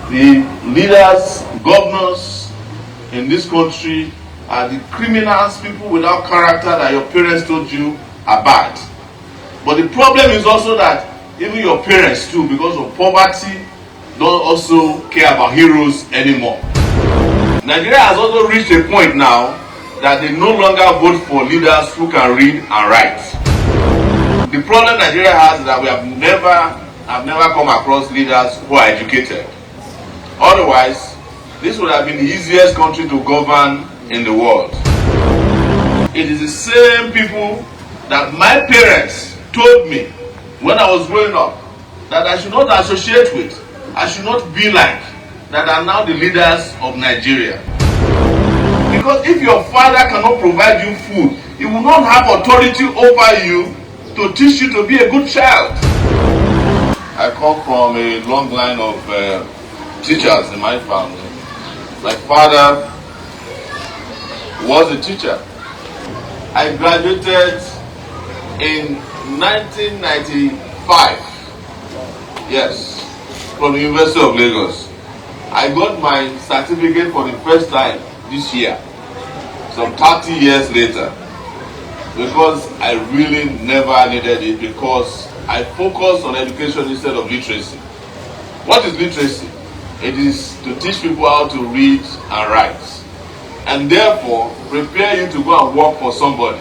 The leaders, governors in this country are the criminals, people without character that your parents told you are bad. But the problem is also that even your parents too, because of poverty, don't also care about heroes anymore. Nigeria has also reached a point now that they no longer vote for leaders who can read and write. The problem Nigeria has is that we have never come across leaders who are educated. Otherwise, this would have been the easiest country to govern in the world. It is the same people that my parents told me when I was growing up that I should not associate with, I should not be like, that are now the leaders of Nigeria. Because if your father cannot provide you food, he will not have authority over you to teach you to be a good child. I come from a long line of teachers in my family. My father was a teacher. I graduated in 1995. Yes, from the University of Lagos. I got my certificate for the first time this year, some 30 years later, because I really never needed it, because I focused on education instead of literacy. What is literacy? It is to teach people how to read and write, and therefore prepare you to go and work for somebody.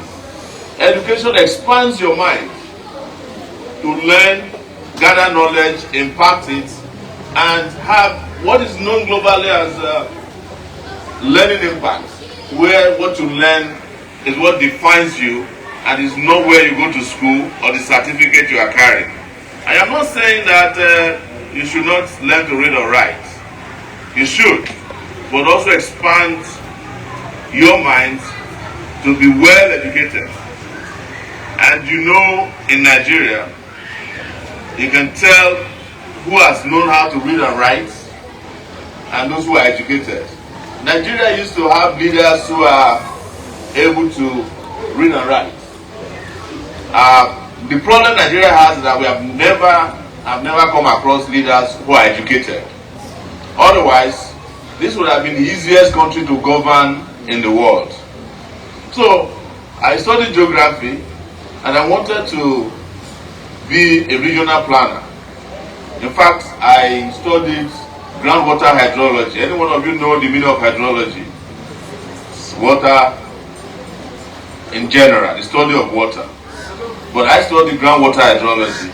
Education expands your mind to learn, gather knowledge, impact it, and have what is known globally as learning impact, where what you learn is what defines you and is not where you go to school or the certificate you are carrying. I am not saying that you should not learn to read or write. You should, but also expand your mind to be well educated. And you know, in Nigeria, you can tell who has known how to read and write and those who are educated. Nigeria used to have leaders who are able to read and write. The problem Nigeria has is that we have never come across leaders who are educated. Otherwise, this would have been the easiest country to govern in the world. So, I studied geography and I wanted to be a regional planner. In fact, I studied groundwater hydrology. Any one of you know the meaning of hydrology? It's water in general, the study of water. But I studied groundwater hydrology.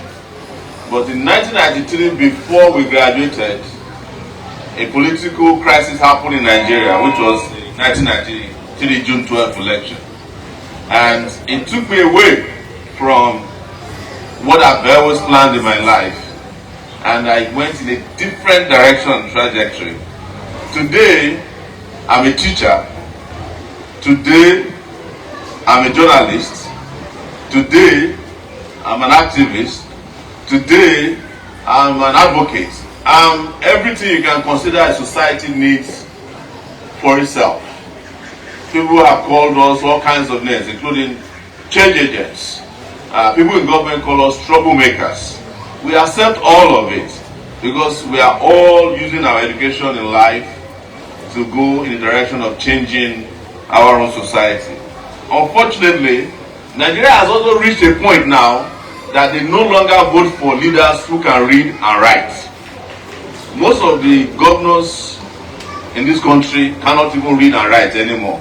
But in 1993, before we graduated, a political crisis happened in Nigeria, which was 1993 June 12th election. And it took me away from what I've always planned in my life. And I went in a different direction trajectory. Today, I'm a teacher. Today, I'm a journalist. Today, I'm an activist. Today, I'm an advocate. I'm everything you can consider a society needs for itself. People have called us all kinds of names, including change agents. People in government call us troublemakers. We accept all of it because we are all using our education in life to go in the direction of changing our own society. Unfortunately, Nigeria has also reached a point now that they no longer vote for leaders who can read and write. Most of the governors in this country cannot even read and write anymore.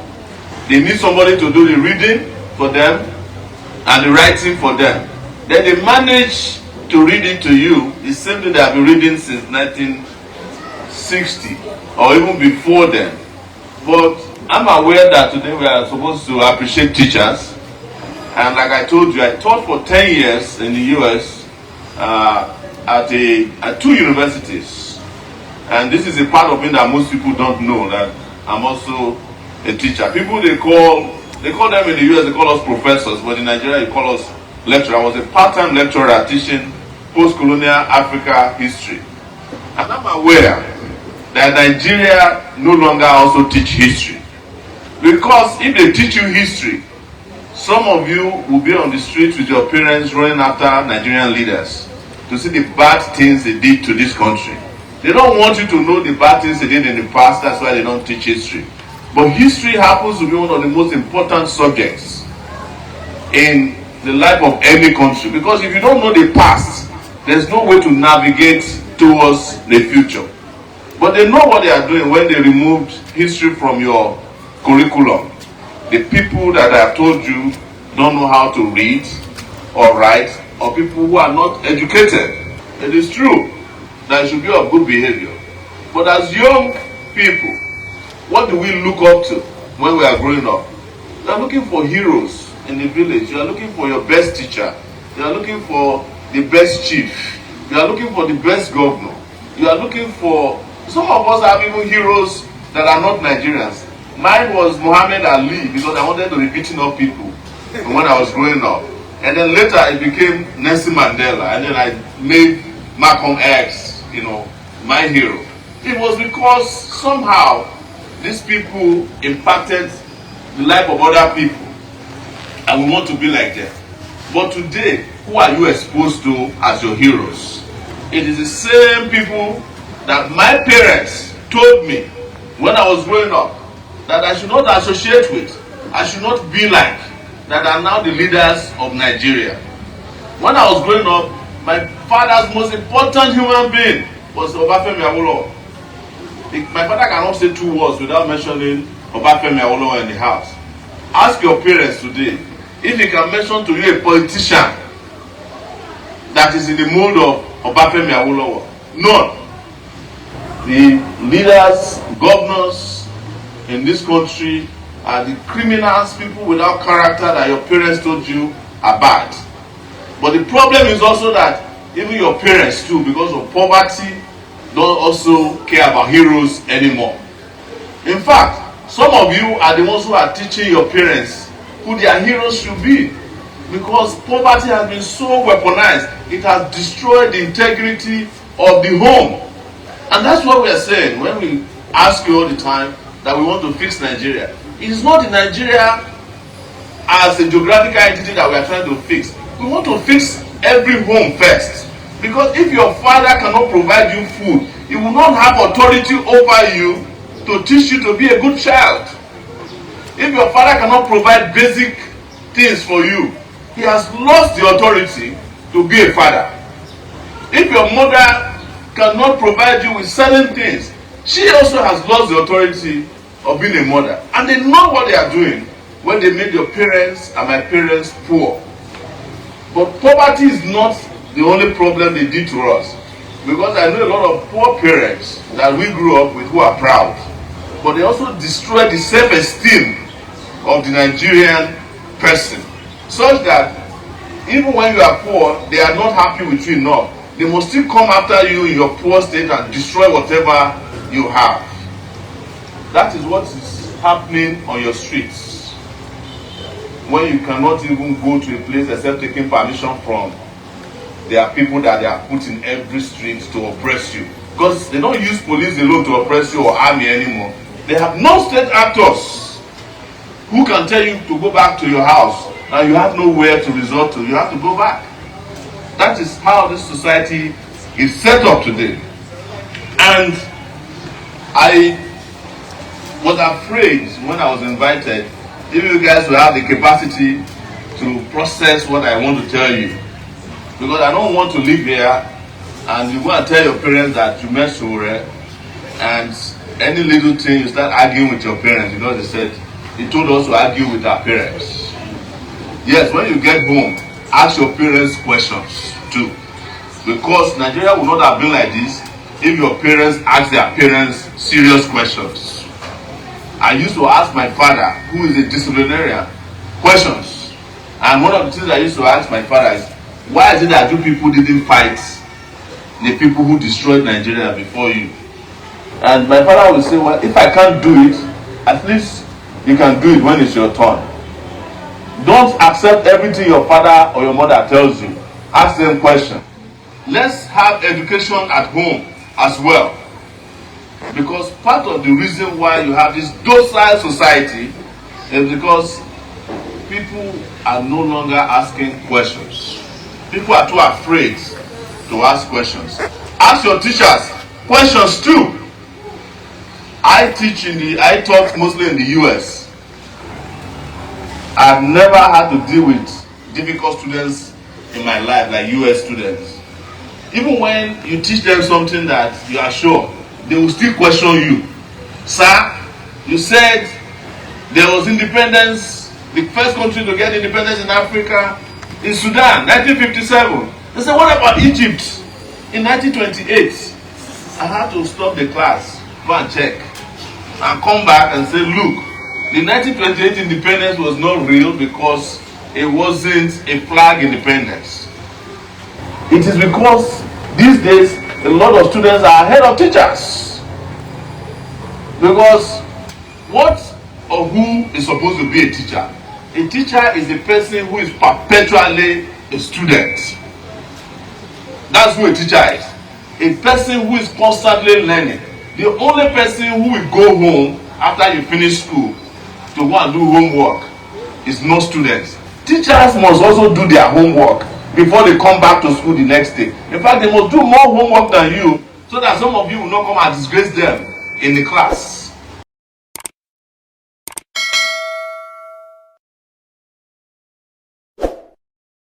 They need somebody to do the reading for them and the writing for them. Then they manage to read it to you the same thing they have been reading since 1960 or even before then. But I'm aware that today we are supposed to appreciate teachers. And like I told you, I taught for 10 years in the US at two universities. And this is a part of me that most people don't know, that I'm also a teacher. People they call them in the US, they call us professors, but in Nigeria they call us lecturer. I was a part-time lecturer teaching post-colonial Africa history. And I'm aware that Nigeria no longer also teach history. Because if they teach you history, some of you will be on the streets with your parents running after Nigerian leaders to see the bad things they did to this country. They don't want you to know the bad things they did in the past. That's why they don't teach history. But history happens to be one of the most important subjects in the life of any country. Because if you don't know the past, there's no way to navigate towards the future. But they know what they are doing when they removed history from your curriculum. The people that I have told you don't know how to read or write, or people who are not educated. It is true that it should be of good behavior. But as young people, what do we look up to when we are growing up? You are looking for heroes in the village. You are looking for your best teacher. You are looking for the best chief. You are looking for the best governor. You are looking for... Some of us have even heroes that are not Nigerians. Mine was Muhammad Ali, because I wanted to be beating up people when I was growing up. And then later it became Nelson Mandela. And then I made Malcolm X, my hero. It was because somehow these people impacted the life of other people. And we want to be like them. But today, who are you exposed to as your heroes? It is the same people that my parents told me when I was growing up that I should not associate with, I should not be like, that are now the leaders of Nigeria. When I was growing up, my father's most important human being was Obafemi Awolowo. My father cannot say two words without mentioning Obafemi Awolowo in the house. Ask your parents today if he can mention to you a politician that is in the mold of Obafemi Awolowo. None. The leaders, governors in this country are the criminals, people without character that your parents told you are bad. But the problem is also that even your parents too, because of poverty, don't also care about heroes anymore. In fact, some of you are the ones who are teaching your parents who their heroes should be. Because poverty has been so weaponized, it has destroyed the integrity of the home. And that's what we are saying when we ask you all the time that we want to fix Nigeria. It is not the Nigeria as a geographical entity that we are trying to fix. We want to fix every home first. Because if your father cannot provide you food, he will not have authority over you to teach you to be a good child. If your father cannot provide basic things for you, he has lost the authority to be a father. If your mother cannot provide you with certain things, she also has lost the authority of being a mother. And they know what they are doing when they made your parents and my parents poor. But poverty is not the only problem they did to us. Because I know a lot of poor parents that we grew up with who are proud. But they also destroyed the self-esteem of the Nigerian person. Such that even when you are poor, they are not happy with you enough. They must still come after you in your poor state and destroy whatever you have. That is what is happening on your streets. When you cannot even go to a place except taking permission from their people that they are put in every street to oppress you. Because they don't use police alone to oppress you or army anymore. They have non-state actors who can tell you to go back to your house and you have nowhere to resort to. You have to go back. That is how this society is set up today. And I was afraid when I was invited, if you guys will have the capacity to process what I want to tell you. Because I don't want to live here and you go and tell your parents that you met Sowore and any little thing you start arguing with your parents because they said, he told us to argue with our parents. Yes, when you get home, ask your parents questions too. Because Nigeria would not have been like this if your parents asked their parents serious questions. I used to ask my father, who is a disciplinarian, questions. And one of the things I used to ask my father is, why is it that you people didn't fight the people who destroyed Nigeria before you? And my father would say, well, if I can't do it, at least you can do it when it's your turn. Don't accept everything your father or your mother tells you. Ask them questions. Let's have education at home as well. Because part of the reason why you have this docile society is because people are no longer asking questions. People are too afraid to ask questions. Ask your teachers Questions too. I taught mostly in the US. I've never had to deal with difficult students in my life like US students. Even when you teach them something that you are sure, they will still question you. Sir, you said there was independence, the first country to get independence in Africa is Sudan, 1957. They said, what about Egypt in 1928? I had to stop the class, go and check, and come back and say, look, the 1928 independence was not real because it wasn't a flag independence. It is because these days a lot of students are ahead of teachers. Because what or who is supposed to be a teacher? A teacher is a person who is perpetually a student. That's who a teacher is. A person who is constantly learning. The only person who will go home after you finish school to go and do homework is no students. Teachers must also do their homework before they come back to school the next day. In fact, they must do more homework than you so that some of you will not come and disgrace them in the class.